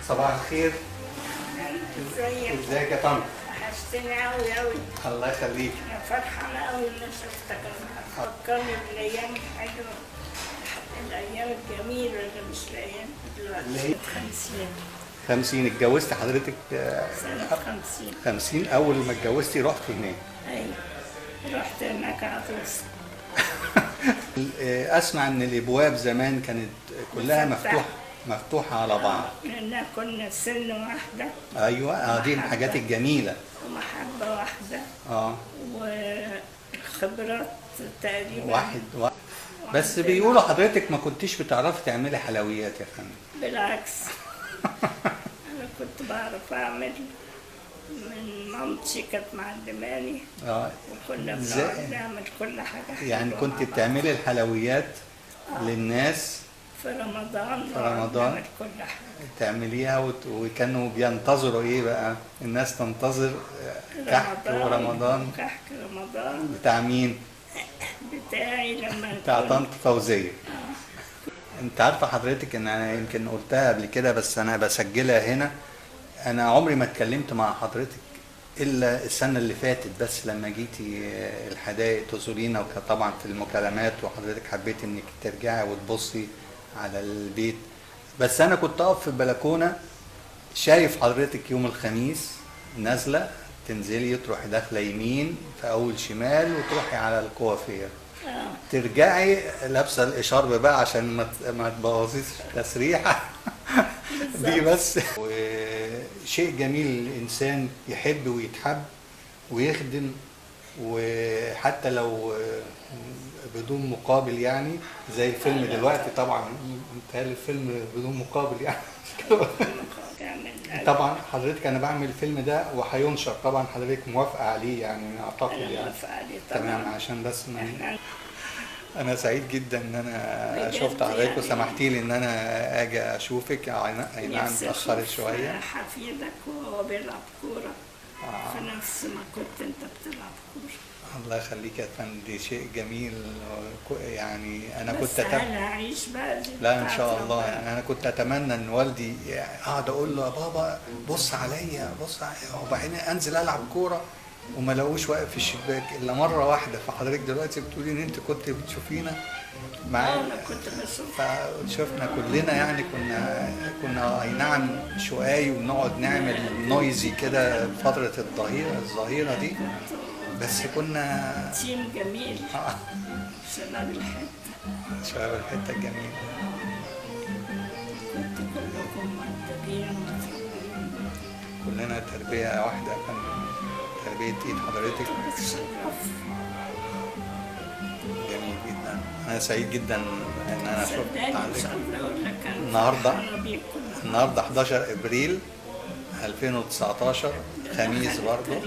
صباح الخير. ازيك؟ ازيك يا طنط؟ وحشتني أوي أوي. الله يخليك. أنا فرحانة أوي إني شفتك. فكرني بالأيام الحلوة، الأيام الجميلة اللي مش الأيام اللي هي دلوقتي. 50 50 اتجوزت حضرتك؟ سنة 50. 50. أول ما اتجوزتي رحت هناك؟ أيوة، رحت هناك عطوس. أسمع إن الأبواب زمان كانت كلها مفتوحة على بعض. لأننا كنا سن واحدة. أيوة، دي الحاجات الجميلة. ومحبة واحدة. اه وخبرات تقريبا واحد. بس بيقولوا حضرتك ما كنتيش بتعرفي تعملي حلويات يا فندم. بالعكس. أنا كنت بعرف أعمل، من مامتي كانت معلماني. وكنا بنقعد نعمل كل حاجة. يعني كنت بتعملي الحلويات للناس في رمضان. في رمضان نعمل كل حاجة تعمليها وكانوا بينتظروا ايه بقى؟ الناس تنتظر كحك رمضان. كحك رمضان بتاع مين؟ بتاعي لما بتاع طنط فوزية. انت عارفة حضرتك ان انا يمكن قلتها قبل كده بس انا بسجلها هنا. انا عمري ما اتكلمت مع حضرتك الا السنة اللي فاتت بس لما جيتي الحدائق تزورينا، طبعا في المكالمات وحضرتك حبيت انك ترجعي وتبصي على البيت. بس انا كنت اقف في البلكونة شايف حضرتك يوم الخميس نازلة، تنزلي تروحي داخلة يمين في اول شمال وتروحي على الكوافير، ترجعي لابسه الاشارب بقى عشان ما تبوظيش تسريحه. دي بس. وشيء جميل الانسان يحب ويتحب ويخدم، وحتى لو بدون مقابل، يعني زي الفيلم دلوقتي طبعا متهيألي الفيلم بدون مقابل يعني. طبعا حضرتك انا بعمل الفيلم ده وهينشر طبعا، حضرتك موافقه عليه يعني اعتقد يعني؟ موافقه عليه طبعا. تمام. عشان بس انا سعيد جدا ان انا شفت حضرتك وسمحتي لي ان انا اجي اشوفك. اي نعم اتاخرت شويه. حفيدك وهو بيلعب كوره في نفس ما كنت انت بتلعب كوره. الله يخليك يا فندم، دي شيء جميل. يعني انا كنت انا هعيش بقى. لا ان شاء الله. يعني انا كنت اتمنى ان والدي اقعد اقول له يا بابا بص عليا بص عليا، وبعدين انزل العب كوره وما لاقوش واقف في الشباك الا مره واحده. فحضرتك دلوقتي بتقولي ان انت كنت بتشوفينا معايا. انا كنت بشوف. فشفنا كلنا يعني كنا اي نعم شقاي وبنقعد نعمل نويزي كده فتره الظهيره دي، بس كنا تيم جميل. شباب الحته. شباب الحته الجميل. كنت كلكم مؤدبين كلنا تربيه واحده، كان تربيه ايد حضرتك. جميل جدا. انا سعيد جدا ان انا شفت حضرتك النهارده 11 ابريل 2019 خميس برضه.